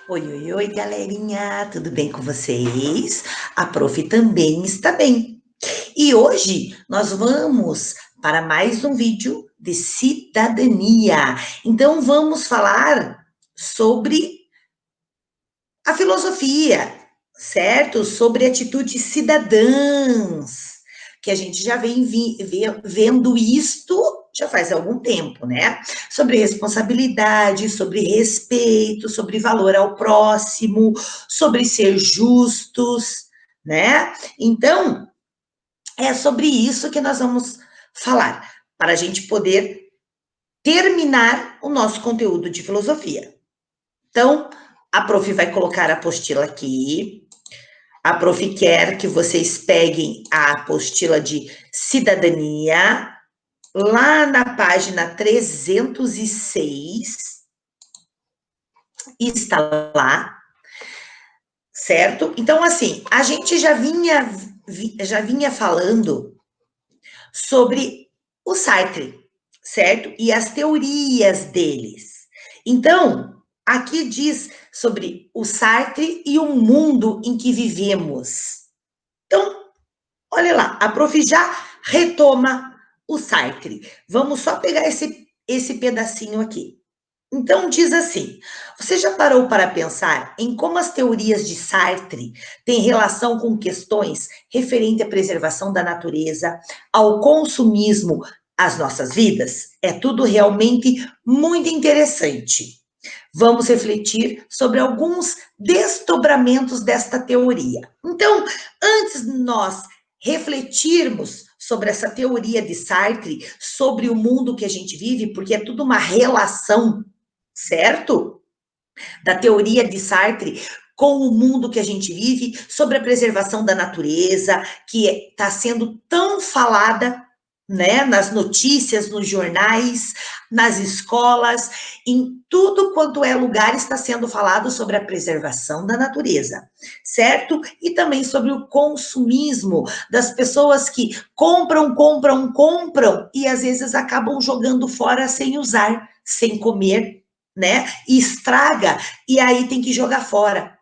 Oi, oi, oi, galerinha, tudo bem com vocês? A prof também está bem. E hoje nós vamos para mais um vídeo de cidadania. Então vamos falar sobre a filosofia, certo? Sobre atitudes cidadãs, que a gente já vem vendo isto já faz algum tempo, né? Sobre responsabilidade, sobre respeito, sobre valor ao próximo, sobre ser justos, né? Então, é sobre isso que nós vamos falar, para a gente poder terminar o nosso conteúdo de filosofia. Então, a prof vai colocar a apostila aqui. A prof quer que vocês peguem a apostila de cidadania, lá na página 306, está lá, certo? Então, assim, a gente já vinha falando sobre o Sartre, certo? E as teorias deles. Então, aqui diz sobre o Sartre e o mundo em que vivemos. Então, olha lá, a prof já retoma o Sartre. Vamos só pegar esse pedacinho aqui. Então, diz assim: você já parou para pensar em como as teorias de Sartre têm relação com questões referentes à preservação da natureza, ao consumismo, às nossas vidas? É tudo realmente muito interessante. Vamos refletir sobre alguns desdobramentos desta teoria. Então, antes de nós refletirmos sobre essa teoria de Sartre, sobre o mundo que a gente vive, porque é tudo uma relação, certo? Da teoria de Sartre com o mundo que a gente vive, sobre a preservação da natureza, que está sendo tão falada, né, nas notícias, nos jornais, nas escolas, em tudo quanto é lugar está sendo falado sobre a preservação da natureza, certo? E também sobre o consumismo das pessoas que compram, compram, compram e às vezes acabam jogando fora sem usar, sem comer, né? E estraga e aí tem que jogar fora.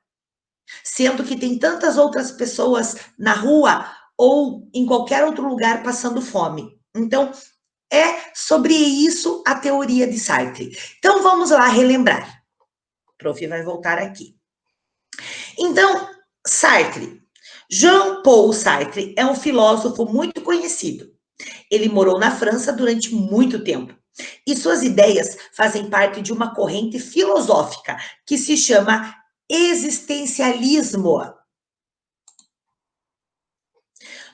Sendo que tem tantas outras pessoas na rua ou em qualquer outro lugar passando fome. Então, é sobre isso a teoria de Sartre. Então, vamos lá relembrar. O prof vai voltar aqui. Então, Sartre. Jean-Paul Sartre é um filósofo muito conhecido. Ele morou na França durante muito tempo. E suas ideias fazem parte de uma corrente filosófica que se chama existencialismo.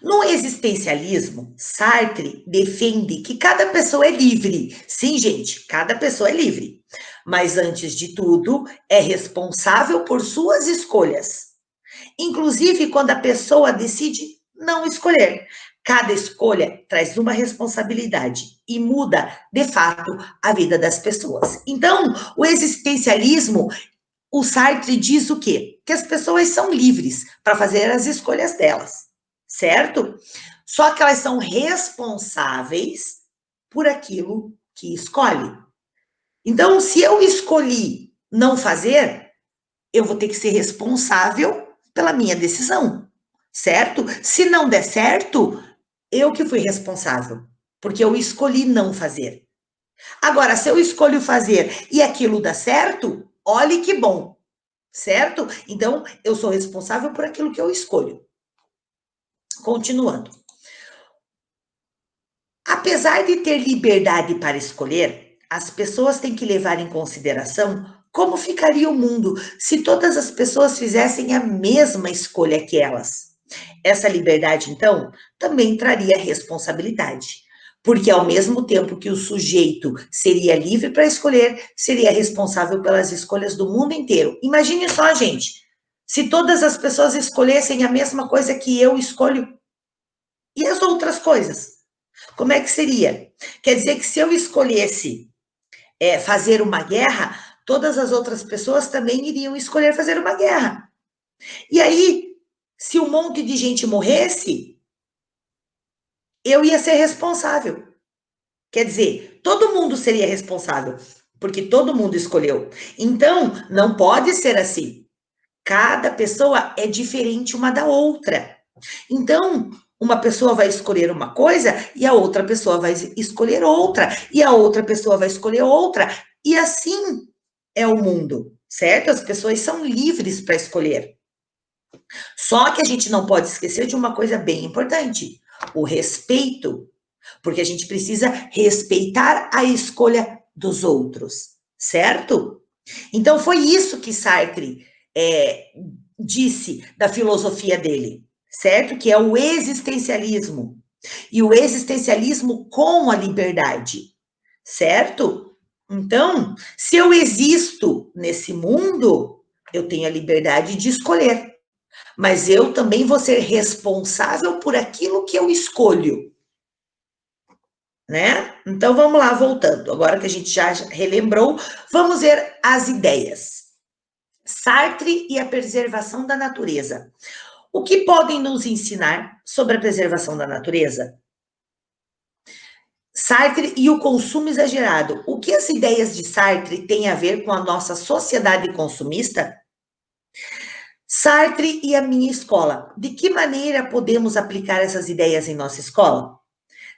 No existencialismo, Sartre defende que cada pessoa é livre. Sim, gente, cada pessoa é livre. Mas, antes de tudo, é responsável por suas escolhas. Inclusive quando a pessoa decide não escolher. Cada escolha traz uma responsabilidade e muda, de fato, a vida das pessoas. Então, o existencialismo, o Sartre diz o quê? Que as pessoas são livres para fazer as escolhas delas, certo? Só que elas são responsáveis por aquilo que escolhe. Então, se eu escolhi não fazer, eu vou ter que ser responsável pela minha decisão, certo? Se não der certo, eu que fui responsável, porque eu escolhi não fazer. Agora, se eu escolho fazer e aquilo dá certo, olhe que bom, certo? Então, eu sou responsável por aquilo que eu escolho. Continuando. Apesar de ter liberdade para escolher, as pessoas têm que levar em consideração como ficaria o mundo se todas as pessoas fizessem a mesma escolha que elas. Essa liberdade, então, também traria responsabilidade, porque ao mesmo tempo que o sujeito seria livre para escolher, seria responsável pelas escolhas do mundo inteiro. Imagine só, gente, se todas as pessoas escolhessem a mesma coisa que eu escolho, e as outras coisas? Como é que seria? Quer dizer que se eu escolhesse fazer uma guerra, todas as outras pessoas também iriam escolher fazer uma guerra. E aí, se um monte de gente morresse, eu ia ser responsável. Quer dizer, todo mundo seria responsável. porque todo mundo escolheu. Então, não pode ser assim. Cada pessoa é diferente uma da outra. Então, uma pessoa vai escolher uma coisa e a outra pessoa vai escolher outra, e a outra pessoa vai escolher outra, e assim é o mundo, certo? As pessoas são livres para escolher. Só que a gente não pode esquecer de uma coisa bem importante: o respeito, porque a gente precisa respeitar a escolha dos outros, certo? Então, foi isso que Sartre disse da filosofia dele, certo? Que é o existencialismo. E o existencialismo com a liberdade, certo? Então, se eu existo nesse mundo, eu tenho a liberdade de escolher. Mas eu também vou ser responsável por aquilo que eu escolho, né? Então vamos lá, voltando. Agora que a gente já relembrou, vamos ver as ideias. Sartre e a preservação da natureza. O que podem nos ensinar sobre a preservação da natureza? Sartre e o consumo exagerado. O que as ideias de Sartre têm a ver com a nossa sociedade consumista? Sartre e a minha escola. De que maneira podemos aplicar essas ideias em nossa escola?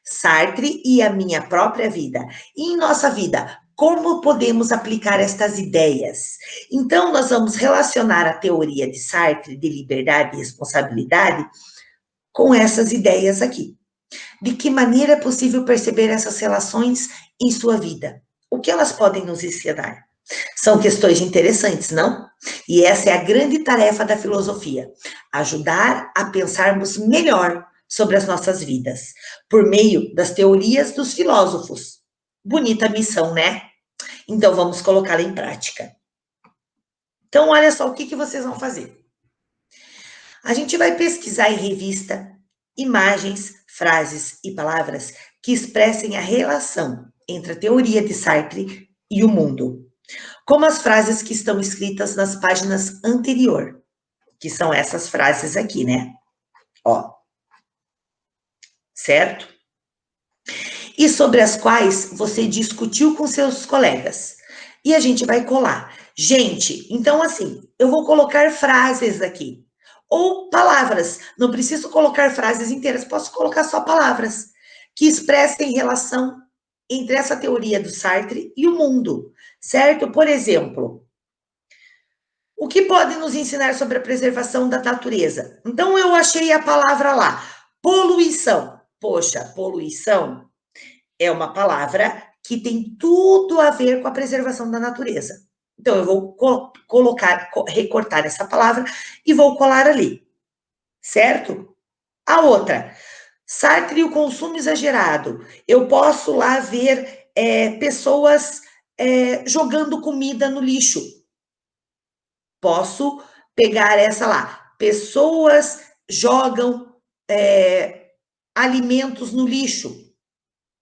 Sartre e a minha própria vida. E em nossa vida, como podemos aplicar estas ideias? Então, nós vamos relacionar a teoria de Sartre de liberdade e responsabilidade com essas ideias aqui. De que maneira é possível perceber essas relações em sua vida? O que elas podem nos ensinar? São questões interessantes, não? E essa é a grande tarefa da filosofia: ajudar a pensarmos melhor sobre as nossas vidas, por meio das teorias dos filósofos. Bonita missão, né? Então vamos colocá-la em prática. Então, olha só o que vocês vão fazer. A gente vai pesquisar em revista imagens, frases e palavras que expressem a relação entre a teoria de Sartre e o mundo, como as frases que estão escritas nas páginas anterior, que são essas frases aqui, né? Ó, certo? E sobre as quais você discutiu com seus colegas. E a gente vai colar. Gente, então assim, eu vou colocar frases aqui. Ou palavras. Não preciso colocar frases inteiras, posso colocar só palavras que expressem relação entre essa teoria do Sartre e o mundo, certo? Por exemplo, o que pode nos ensinar sobre a preservação da natureza? Então, eu achei a palavra lá, poluição. Poxa, poluição é uma palavra que tem tudo a ver com a preservação da natureza. Então, eu vou colocar, recortar essa palavra e vou colar ali, certo? A outra, Sartre e o consumo exagerado. Eu posso lá ver pessoas jogando comida no lixo. Posso pegar essa lá. Pessoas jogam alimentos no lixo.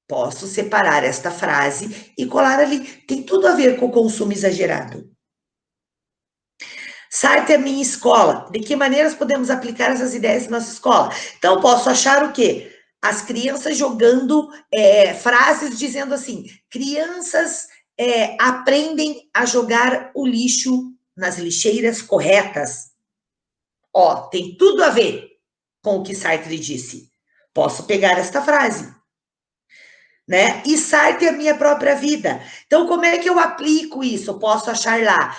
Posso separar esta frase e colar ali. Tem tudo a ver com o consumo exagerado. Sartre é a minha escola. De que maneiras podemos aplicar essas ideias em nossa escola? Então, posso achar o quê? As crianças jogando frases dizendo assim: crianças aprendem a jogar o lixo nas lixeiras corretas. Ó, tem tudo a ver com o que Sartre disse. Posso pegar esta frase, né? E Sartre é a minha própria vida. Então, como é que eu aplico isso? Eu posso achar lá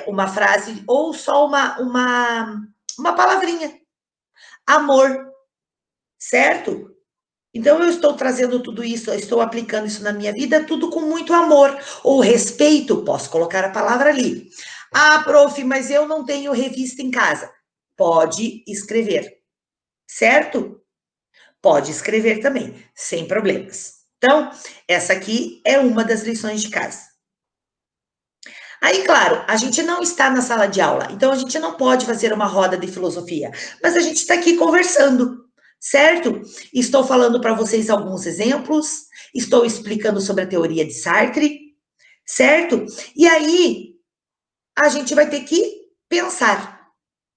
uma frase ou só uma palavrinha. Amor, certo? Então, eu estou trazendo tudo isso, eu estou aplicando isso na minha vida, tudo com muito amor. Ou respeito, posso colocar a palavra ali. Ah, prof, mas eu não tenho revista em casa. Pode escrever, certo? Pode escrever também, sem problemas. Então, essa aqui é uma das lições de casa. Aí, claro, a gente não está na sala de aula, então a gente não pode fazer uma roda de filosofia, mas a gente está aqui conversando, certo? Estou falando para vocês alguns exemplos, estou explicando sobre a teoria de Sartre, certo? E aí, a gente vai ter que pensar,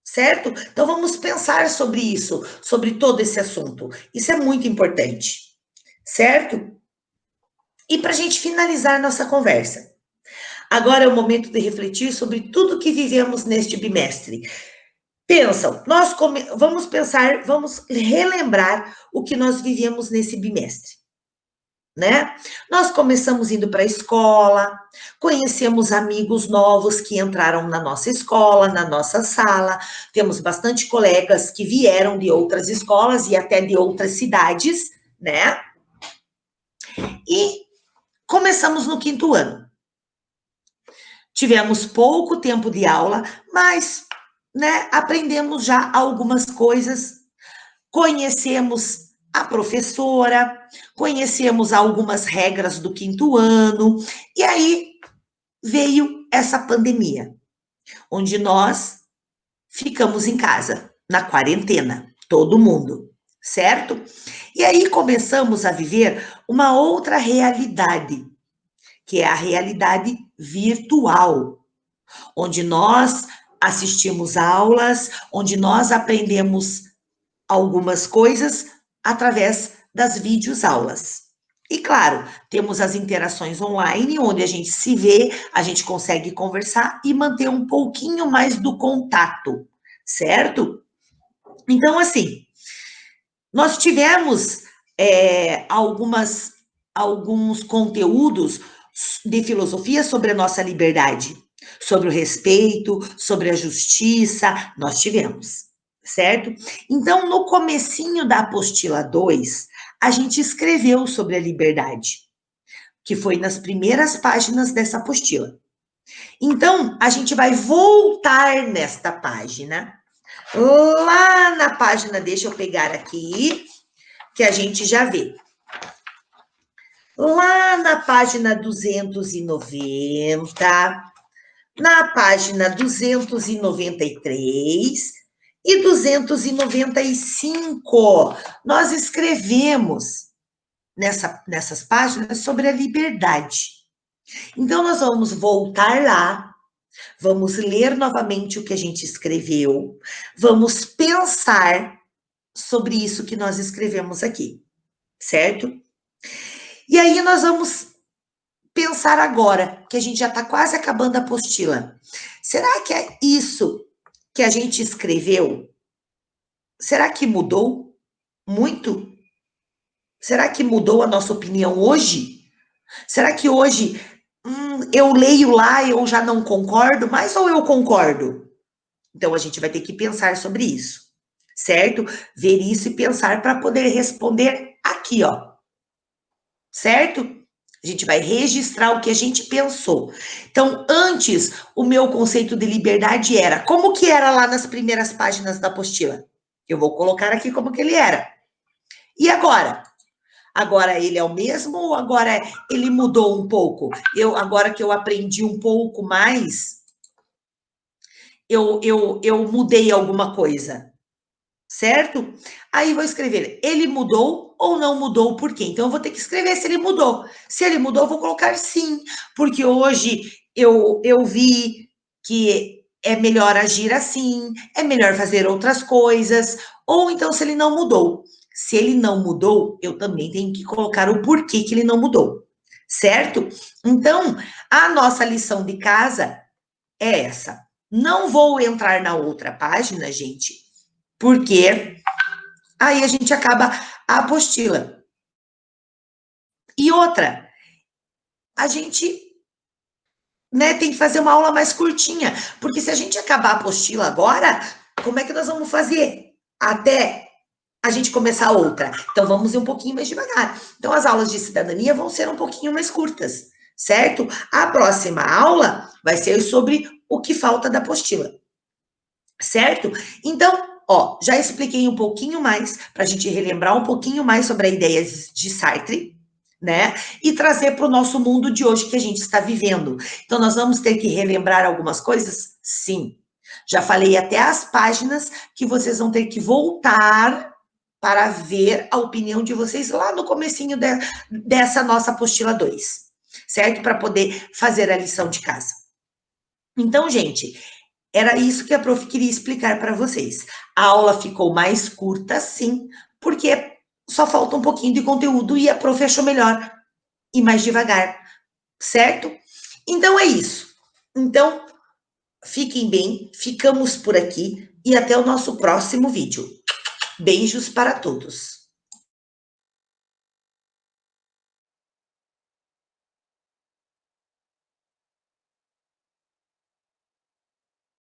certo? Então, vamos pensar sobre isso, sobre todo esse assunto. Isso é muito importante, certo? E para a gente finalizar nossa conversa, agora é o momento de refletir sobre tudo que vivemos neste bimestre. Pensam, vamos pensar, vamos relembrar o que nós vivemos nesse bimestre, né? Nós começamos indo para a escola, conhecemos amigos novos que entraram na nossa escola, na nossa sala, temos bastante colegas que vieram de outras escolas e até de outras cidades, né? E começamos no 5º ano. Tivemos pouco tempo de aula, mas, né, aprendemos já algumas coisas, conhecemos a professora, conhecemos algumas regras do 5º ano, e aí veio essa pandemia, onde nós ficamos em casa, na quarentena, todo mundo, certo? E aí começamos a viver uma outra realidade, que é a realidade virtual, onde nós assistimos aulas, onde nós aprendemos algumas coisas através das videoaulas. E claro, temos as interações online, onde a gente se vê, a gente consegue conversar e manter um pouquinho mais do contato, certo? Então, assim, nós tivemos alguns conteúdos de filosofia sobre a nossa liberdade, sobre o respeito, sobre a justiça, nós tivemos, certo? Então, no comecinho da apostila 2, a gente escreveu sobre a liberdade, que foi nas primeiras páginas dessa apostila. Então, a gente vai voltar nesta página, lá na página, deixa eu pegar aqui, que a gente já vê. Lá na página 290, na página 293 e 295, nós escrevemos nessas páginas sobre a liberdade. Então, nós vamos voltar lá, vamos ler novamente o que a gente escreveu, vamos pensar sobre isso que nós escrevemos aqui, certo? E aí nós vamos pensar agora, que a gente já está quase acabando a apostila. Será que é isso que a gente escreveu? Será que mudou muito? Será que mudou a nossa opinião hoje? Será que hoje eu leio lá e eu já não concordo mais ou eu concordo? Então a gente vai ter que pensar sobre isso, certo? Ver isso e pensar para poder responder aqui, ó. Certo? A gente vai registrar o que a gente pensou. Então, antes, o meu conceito de liberdade era, como que era lá nas primeiras páginas da apostila? Eu vou colocar aqui como que ele era. E agora? Agora ele é o mesmo ou agora ele mudou um pouco? Agora que eu aprendi um pouco mais, eu mudei alguma coisa, certo? Aí vou escrever, ele mudou ou não mudou, por quê? Então eu vou ter que escrever se ele mudou. Se ele mudou, eu vou colocar sim, porque hoje eu vi que é melhor agir assim, é melhor fazer outras coisas, ou então se ele não mudou. Se ele não mudou, eu também tenho que colocar o porquê que ele não mudou, certo? Então, a nossa lição de casa é essa. Não vou entrar na outra página, gente, porque aí a gente acaba a apostila. E outra, a gente, né, tem que fazer uma aula mais curtinha, porque se a gente acabar a apostila agora, como é que nós vamos fazer até a gente começar outra? Então vamos ir um pouquinho mais devagar. Então as aulas de cidadania vão ser um pouquinho mais curtas, certo? A próxima aula vai ser sobre o que falta da apostila, certo? Então, ó, já expliquei um pouquinho mais, para a gente relembrar um pouquinho mais sobre a ideia de Sartre, né? E trazer para o nosso mundo de hoje que a gente está vivendo. Então, nós vamos ter que relembrar algumas coisas? Sim. Já falei até as páginas que vocês vão ter que voltar para ver a opinião de vocês lá no comecinho dessa nossa apostila 2, certo? Para poder fazer a lição de casa. Então, gente, era isso que a prof queria explicar para vocês. A aula ficou mais curta, sim, porque só falta um pouquinho de conteúdo e a prof achou melhor e mais devagar, certo? Então é isso. Então, fiquem bem, ficamos por aqui e até o nosso próximo vídeo. Beijos para todos!